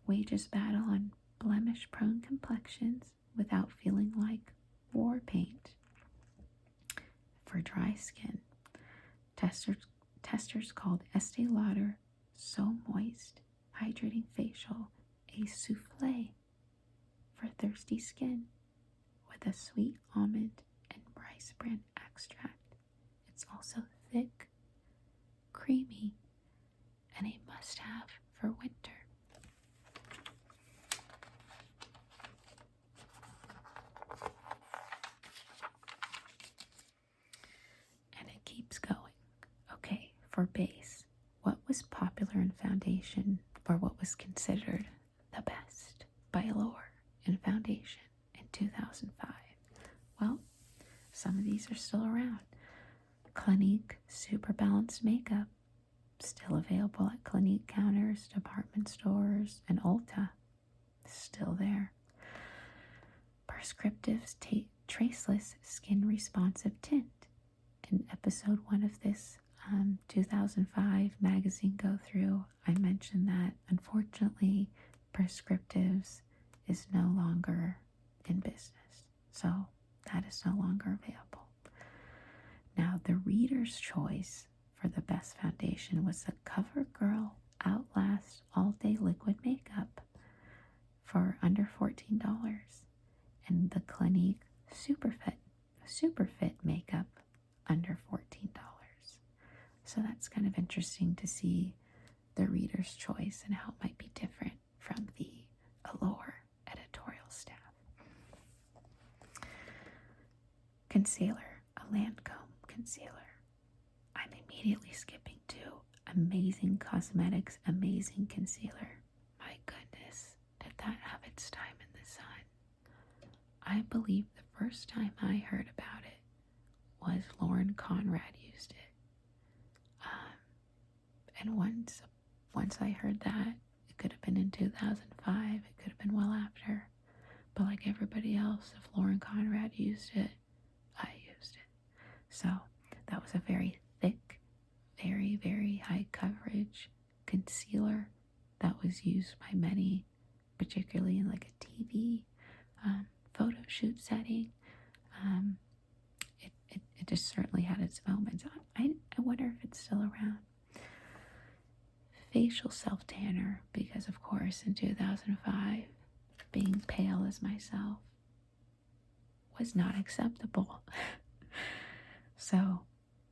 wages battle on blemish-prone complexions without feeling like war paint. For dry skin, testers called Estee Lauder So Moist Hydrating Facial a souffle for thirsty skin with a sweet almond and rice bran extract. It's also thick, creamy, and a must-have for winter. And it keeps going. Okay, for base, what was popular in foundation, or what was considered the best by Allure in foundation in 2005? Well, some of these are still around. Clinique Super Balanced Makeup, still available at Clinique counters, department stores, and Ulta. Still there. Prescriptive's Traceless Skin Responsive Tint. In episode 1 of this 2005 magazine go through, I mentioned that unfortunately Prescriptives is no longer in business. So that is no longer available. Now, the reader's choice for the best foundation was the CoverGirl Outlast All Day Liquid Makeup for under $14, and the Clinique Superfit Makeup under $14. So that's kind of interesting to see the reader's choice and how it might be different from the Allure editorial staff. Concealer, a Lancome concealer. I'm immediately skipping to Amazing Cosmetics Amazing Concealer. My goodness, did that have its time in the sun? I believe the first time I heard about it was Lauren Conrad used it. And once I heard that, it could have been in 2005, it could have been well after. But like everybody else, if Lauren Conrad used it, I used it. So that was a very thick, very, very high coverage concealer that was used by many, particularly in like a TV photo shoot setting. it just certainly had its moments. I wonder if it's still around. Facial self tanner, because of course in 2005, being pale as myself was not acceptable. So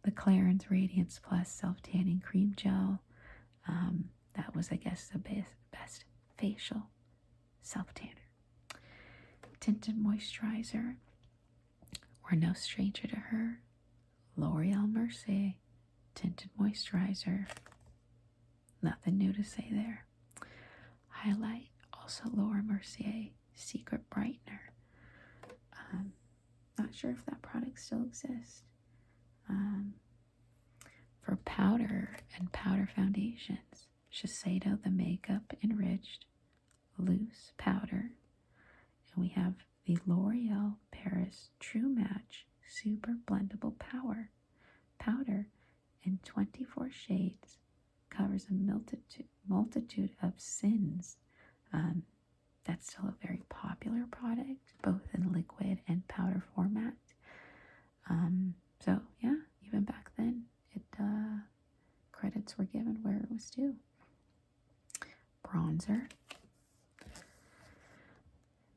the Clarins Radiance Plus Self Tanning Cream Gel, that was, I guess, the best facial self tanner. Tinted moisturizer, we're no stranger to her. L'Oreal Mercier tinted moisturizer. Nothing new to say there. Highlight, also L'Oreal Mercier Secret Brightener. Not sure if that product still exists. For powder and powder foundations, Shiseido the Makeup Enriched Loose Powder. And we have the L'Oreal Paris True Match Super Blendable Powder in 24 shades. Covers a multitude of sins. That's still a very popular product, both in liquid and powder format. So yeah, even back then, credits were given where it was due. Bronzer,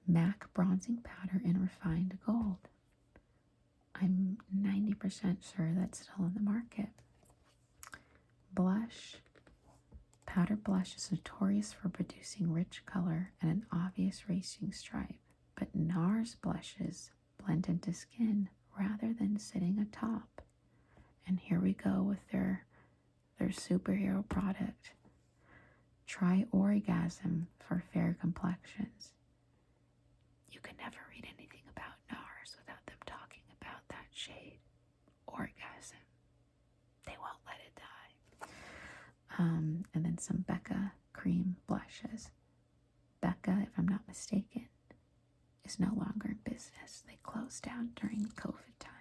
MAC bronzing powder in refined gold. I'm 90% sure that's still in the market. Blush. Powder blush is notorious for producing rich color and an obvious racing stripe, but NARS blushes blend into skin rather than sitting atop. And here we go with their superhero product. Try Orgasm for fair complexions. You can never read anything about NARS without them talking about that shade. Orgasm. They won't let it die. And then some Becca cream blushes. Becca, if I'm not mistaken, is no longer in business. They closed down during COVID times.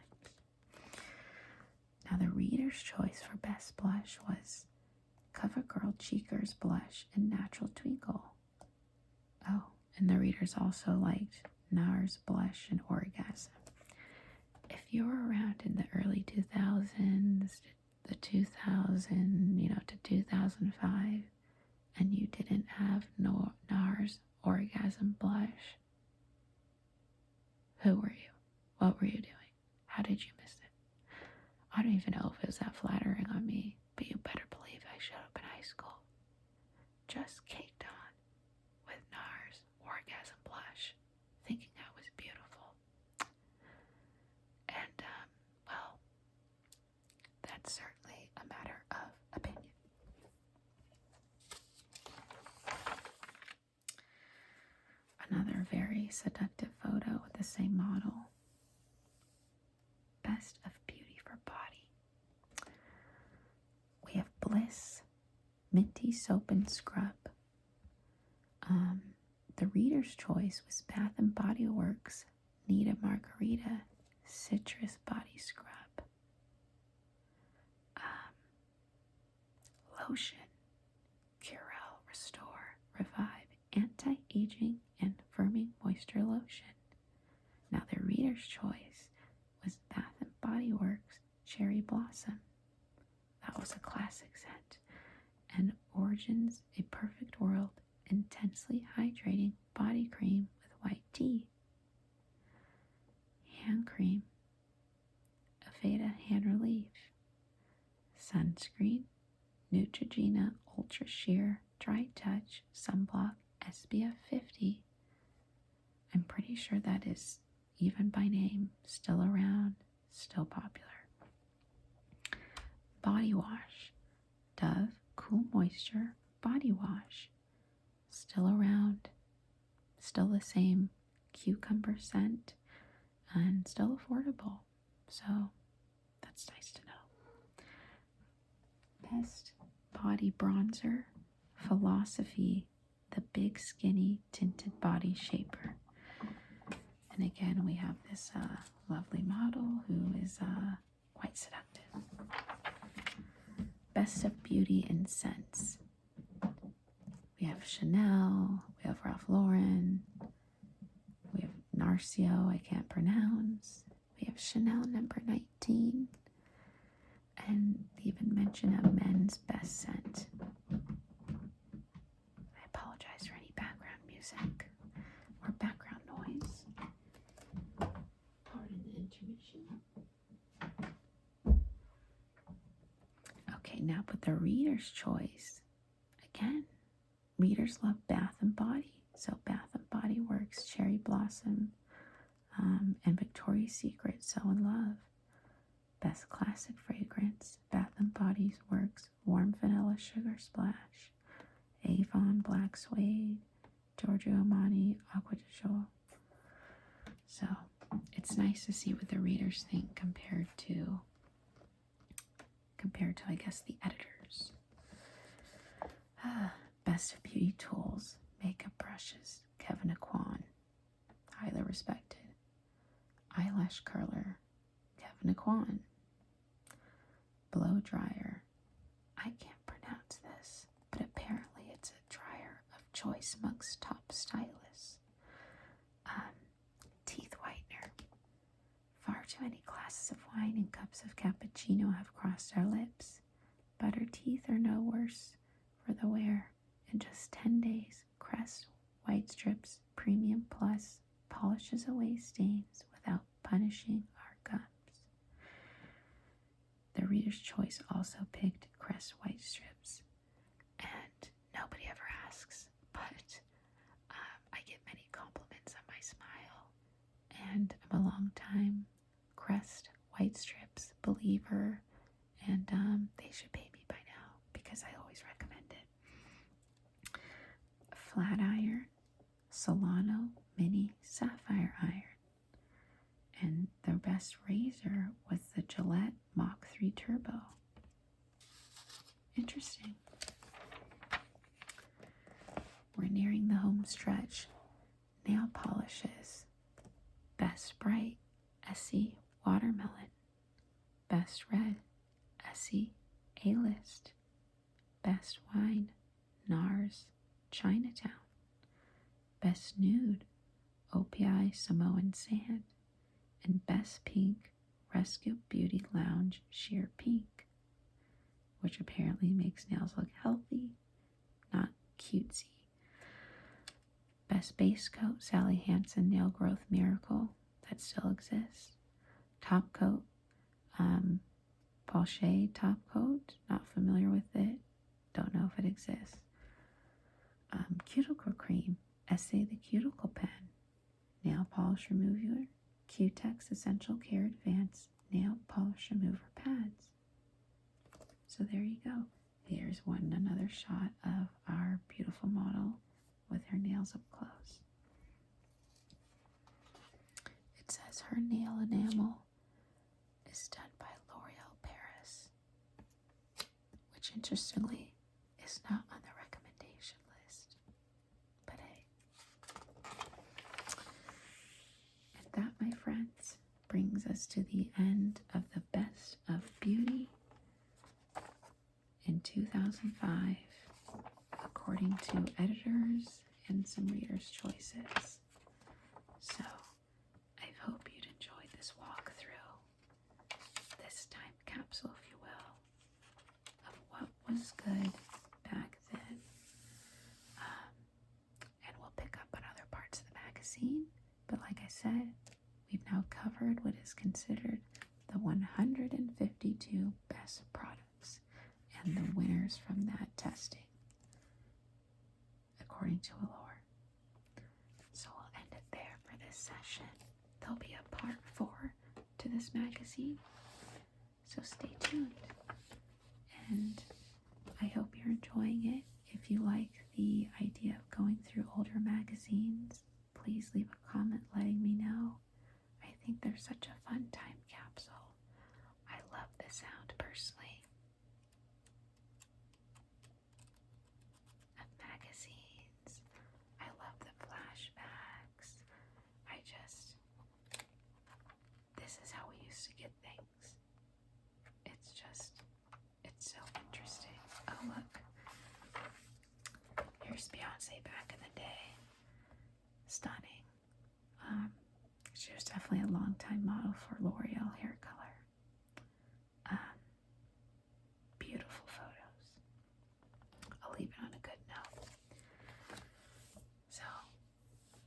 Now the reader's choice for best blush was CoverGirl Cheekers Blush in Natural Twinkle. Oh, and the readers also liked NARS Blush and Orgasm. If you were around in the early 2000s, the 2000, to 2005, and you didn't have NARS Orgasm Blush, who were you? What were you doing? How did you miss it? I don't even know if it was that flattering on me, but you better believe I showed up in high school, just caked on with NARS Orgasm Blush, thinking I was beautiful. And, well, that's certainly a matter of opinion. Another very seductive photo with the same model. Best of beauty for body. We have Bliss Minty Soap and Scrub. The reader's choice was Bath and Body Works Nita Margarita Citrus Body Scrub. Lotion, Curel Restore Revive Anti-Aging and Firming Moisture Lotion. Now the reader's choice was Bath and Body Works Cherry Blossom. That was a classic scent. And Origins A Perfect World Intensely Hydrating Body Cream with White Tea. Hand Cream Aveda Hand Relief. Sunscreen Neutrogena Ultra Sheer Dry Touch Sunblock SPF 50. I'm pretty sure that is, even by name, still around, still popular. Body Wash Dove Cool Moisture Body Wash. Still around, still the same cucumber scent, and still affordable. So that's nice to know. Best body bronzer, Philosophy, the Big Skinny Tinted Body Shaper. And again, we have this lovely model who is quite seductive. Best of beauty and scents. We have Chanel, we have Ralph Lauren, we have Narcio, I can't pronounce, we have Chanel number 19. And even mention a men's best scent. I apologize for any background music or background noise. Pardon the intermission. Okay, now but the reader's choice. Again, readers love Bath and Body. So Bath and Body Works, Cherry Blossom, and Victoria's Secret, So in Love. Best classic fragrance, Bath and Body Works, Warm Vanilla Sugar Splash, Avon Black Suede, Giorgio Armani Aqua de Joie. So it's nice to see what the readers think compared to I guess the editors. Best of Beauty Tools, Makeup Brushes, Kevin Aquan, highly respected. Eyelash Curler, Kevin Aquan. Blow Dryer, I can't pronounce this, but apparently it's a dryer of choice amongst top stylists. Teeth Whitener, far too many glasses of wine and cups of cappuccino have crossed our lips. Butter teeth are no worse for the wear. In just 10 days, Crest White Strips Premium Plus polishes away stains without punishing our gums. The Reader's Choice also picked Crest White Strips, and nobody ever asks, but I get many compliments on my smile, and I'm a long time Crest White Strips believer, and they should pay me by now because I always recommend it. Flat Iron, Solano Mini Sapphire Iron. And their best razor was the Gillette Mach 3 Turbo. Interesting. We're nearing the home stretch. Nail polishes. Best Bright, Essie Watermelon. Best Red, Essie A-List. Best Wine, NARS Chinatown. Best Nude, OPI Samoan Sand. And Best Pink, Rescue Beauty Lounge Sheer Pink, which apparently makes nails look healthy, not cutesy. Best Base Coat, Sally Hansen Nail Growth Miracle, that still exists. Top Coat, Porsche Top Coat, not familiar with it, don't know if it exists. Cuticle Cream, Essay the Cuticle Pen, Nail Polish Remover, Q-Tex Essential Care Advanced Nail Polish Remover Pads. So there you go. Here's another shot of our beautiful model with her nails up close. It says her nail enamel is done by L'Oreal Paris, which interestingly is not on the recommendation list. But hey. And that, my friends, brings us to the end of the Best of Beauty in 2005, according to editors and some readers' choices. So I hope you'd enjoyed this walkthrough, this time capsule, if you will, of what was good back then. And we'll pick up on other parts of the magazine. But like I said, we've now covered what is considered the 152 best products and the winners from that testing, according to Allure. So we'll end it there for this session. There'll be a part 4 to this magazine, so stay tuned. And I hope you're enjoying it. If you like the idea of going through older magazines, please leave a comment letting me know. I think they're such a fun time capsule. I love the sound personally of magazines. I love the flashbacks. This is how we used to get things. It's so interesting. Oh, look. Here's Beyonce back in the day. Stunning. She was definitely a long-time model for L'Oreal hair color. Beautiful photos. I'll leave it on a good note. So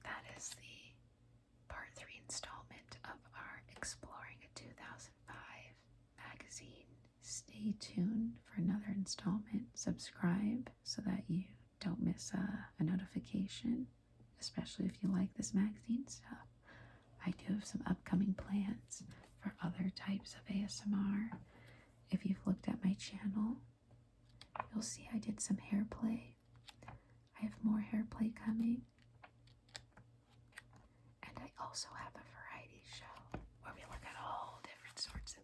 that is the part 3 installment of our Exploring a 2005 magazine. Stay tuned for another installment. Subscribe so that you don't miss a notification, especially if you like this magazine stuff. I do have some upcoming plans for other types of ASMR. If you've looked at my channel, you'll see I did some hair play. I have more hair play coming. And I also have a variety show where we look at all different sorts of